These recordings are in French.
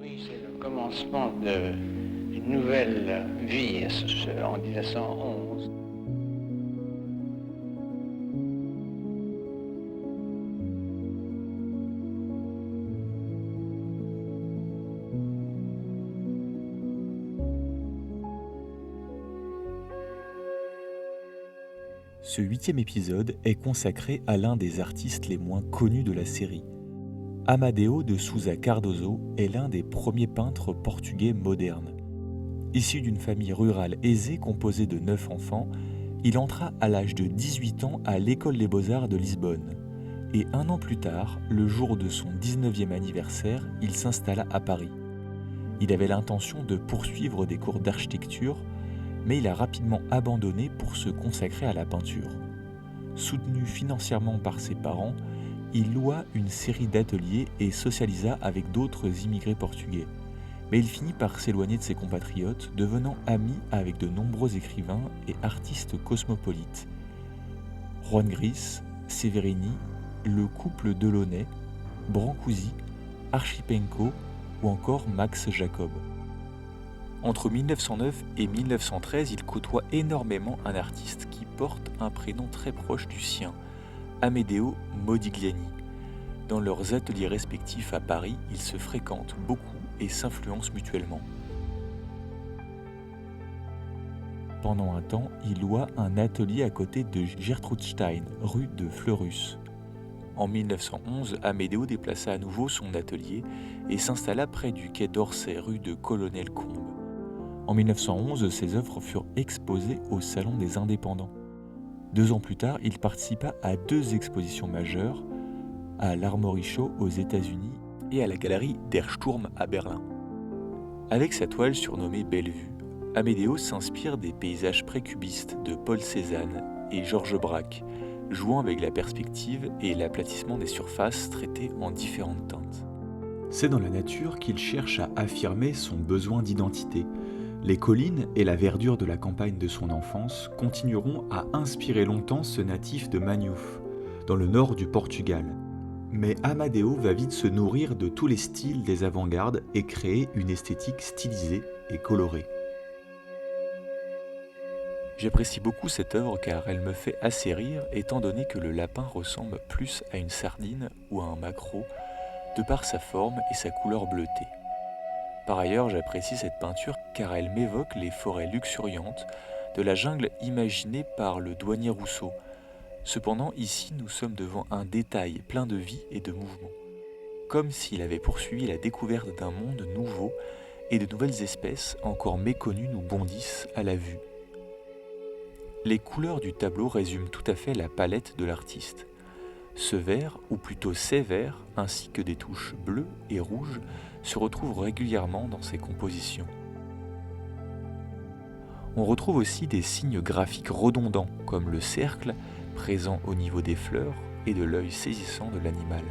Oui, c'est le commencement d'une nouvelle vie en 1911. Ce 8e épisode est consacré à l'un des artistes les moins connus de la série. Amadeo de Sousa Cardoso est l'un des premiers peintres portugais modernes. Issu d'une famille rurale aisée composée de 9 enfants, il entra à l'âge de 18 ans à l'École des Beaux-Arts de Lisbonne. Et un an plus tard, le jour de son 19e anniversaire, il s'installa à Paris. Il avait l'intention de poursuivre des cours d'architecture, mais il a rapidement abandonné pour se consacrer à la peinture. Soutenu financièrement par ses parents, il loua une série d'ateliers et socialisa avec d'autres immigrés portugais. Mais il finit par s'éloigner de ses compatriotes, devenant ami avec de nombreux écrivains et artistes cosmopolites. Juan Gris, Severini, le couple Delaunay, Brancusi, Archipenko ou encore Max Jacob. Entre 1909 et 1913, il côtoie énormément un artiste qui porte un prénom très proche du sien, Amedeo Modigliani. Dans leurs ateliers respectifs à Paris, ils se fréquentent beaucoup et s'influencent mutuellement. Pendant un temps, il loua un atelier à côté de Gertrude Stein, rue de Fleurus. En 1911, Amedeo déplaça à nouveau son atelier et s'installa près du quai d'Orsay, rue de Colonel Combes. En 1911, ses œuvres furent exposées au Salon des Indépendants. 2 ans plus tard, il participa à 2 expositions majeures, à l'Armory Show aux États-Unis et à la galerie Der Sturm à Berlin. Avec sa toile surnommée Bellevue, Amedeo s'inspire des paysages précubistes de Paul Cézanne et Georges Braque, jouant avec la perspective et l'aplatissement des surfaces traitées en différentes teintes. C'est dans la nature qu'il cherche à affirmer son besoin d'identité. Les collines et la verdure de la campagne de son enfance continueront à inspirer longtemps ce natif de Manhoef, dans le nord du Portugal. Mais Amadeo va vite se nourrir de tous les styles des avant-gardes et créer une esthétique stylisée et colorée. J'apprécie beaucoup cette œuvre car elle me fait assez rire étant donné que le lapin ressemble plus à une sardine ou à un maquereau de par sa forme et sa couleur bleutée. Par ailleurs, j'apprécie cette peinture car elle m'évoque les forêts luxuriantes de la jungle imaginée par le douanier Rousseau. Cependant, ici, nous sommes devant un détail plein de vie et de mouvement, comme s'il avait poursuivi la découverte d'un monde nouveau et de nouvelles espèces encore méconnues nous bondissent à la vue. Les couleurs du tableau résument tout à fait la palette de l'artiste. Ce vert, ou plutôt ces verts, ainsi que des touches bleues et rouges, se retrouvent régulièrement dans ses compositions. On retrouve aussi des signes graphiques redondants, comme le cercle, présent au niveau des fleurs et de l'œil saisissant de l'animal.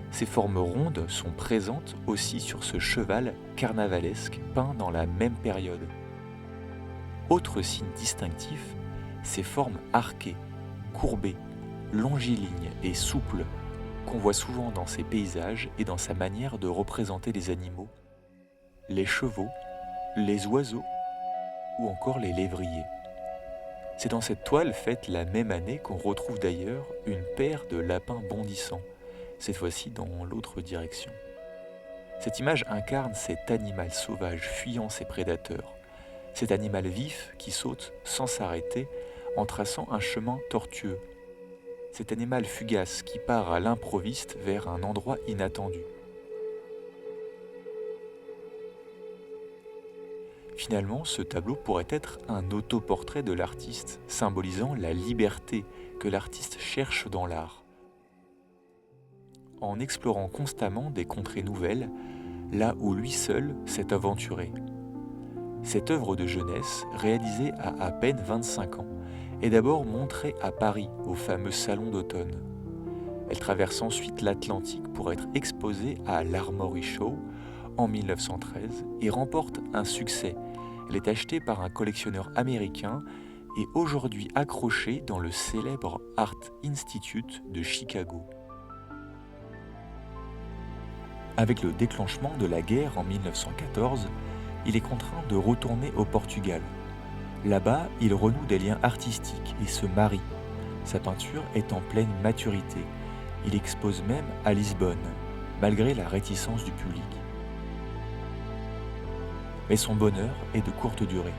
Ces formes rondes sont présentes aussi sur ce cheval carnavalesque peint dans la même période. Autre signe distinctif, ces formes arquées, courbées, longilignes et souples qu'on voit souvent dans ses paysages et dans sa manière de représenter les animaux, les chevaux, les oiseaux ou encore les lévriers. C'est dans cette toile faite la même année qu'on retrouve d'ailleurs une paire de lapins bondissants, cette fois-ci dans l'autre direction. Cette image incarne cet animal sauvage fuyant ses prédateurs, cet animal vif qui saute sans s'arrêter en traçant un chemin tortueux, cet animal fugace qui part à l'improviste vers un endroit inattendu. Finalement, ce tableau pourrait être un autoportrait de l'artiste, symbolisant la liberté que l'artiste cherche dans l'art. En explorant constamment des contrées nouvelles, là où lui seul s'est aventuré. Cette œuvre de jeunesse, réalisée à peine 25 ans, est d'abord montrée à Paris, au fameux Salon d'automne. Elle traverse ensuite l'Atlantique pour être exposée à l'Armory Show en 1913 et remporte un succès. Elle est achetée par un collectionneur américain et aujourd'hui accrochée dans le célèbre Art Institute de Chicago. Avec le déclenchement de la guerre en 1914, il est contraint de retourner au Portugal. Là-bas, il renoue des liens artistiques et se marie. Sa peinture est en pleine maturité. Il expose même à Lisbonne, malgré la réticence du public. Mais son bonheur est de courte durée.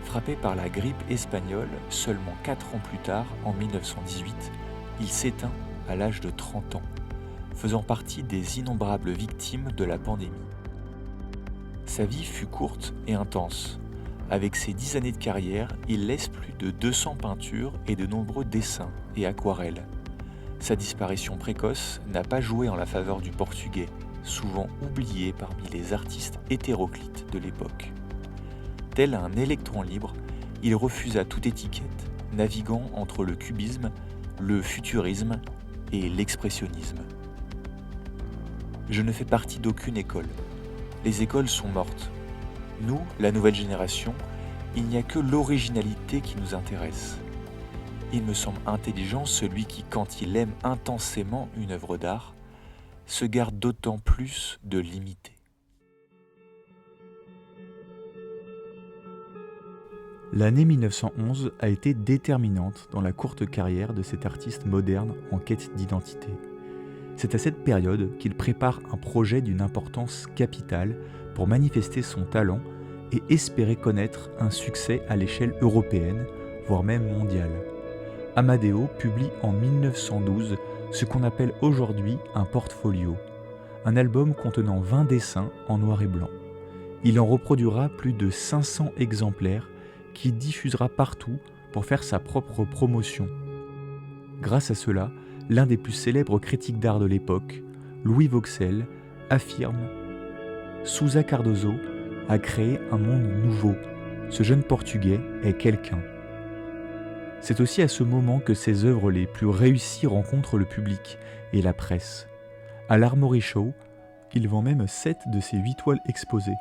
Frappé par la grippe espagnole, seulement 4 ans plus tard, en 1918, il s'éteint à l'âge de 30 ans, faisant partie des innombrables victimes de la pandémie. Sa vie fut courte et intense. Avec ses 10 années de carrière, il laisse plus de 200 peintures et de nombreux dessins et aquarelles. Sa disparition précoce n'a pas joué en la faveur du portugais, souvent oublié parmi les artistes hétéroclites de l'époque. Tel un électron libre, il refusa toute étiquette, naviguant entre le cubisme, le futurisme et l'expressionnisme. Je ne fais partie d'aucune école. Les écoles sont mortes. Nous, la nouvelle génération, il n'y a que l'originalité qui nous intéresse. Il me semble intelligent celui qui, quand il aime intensément une œuvre d'art, se garde d'autant plus de l'imiter. L'année 1911 a été déterminante dans la courte carrière de cet artiste moderne en quête d'identité. C'est à cette période qu'il prépare un projet d'une importance capitale pour manifester son talent et espérer connaître un succès à l'échelle européenne, voire même mondiale. Amadeo publie en 1912 ce qu'on appelle aujourd'hui un portfolio, un album contenant 20 dessins en noir et blanc. Il en reproduira plus de 500 exemplaires qu'il diffusera partout pour faire sa propre promotion. Grâce à cela, l'un des plus célèbres critiques d'art de l'époque, Louis Vauxhall, affirme « Sousa Cardoso a créé un monde nouveau. Ce jeune Portugais est quelqu'un. » C'est aussi à ce moment que ses œuvres les plus réussies rencontrent le public et la presse. À l'Armory Show, il vend même 7 de ses 8 toiles exposées.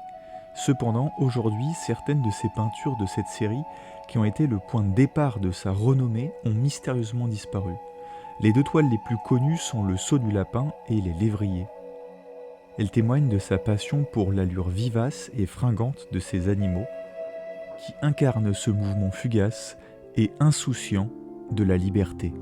Cependant, aujourd'hui, certaines de ses peintures de cette série, qui ont été le point de départ de sa renommée, ont mystérieusement disparu. Les 2 toiles les plus connues sont le Saut du lapin et les lévriers. Elles témoignent de sa passion pour l'allure vivace et fringante de ces animaux, qui incarnent ce mouvement fugace et insouciant de la liberté.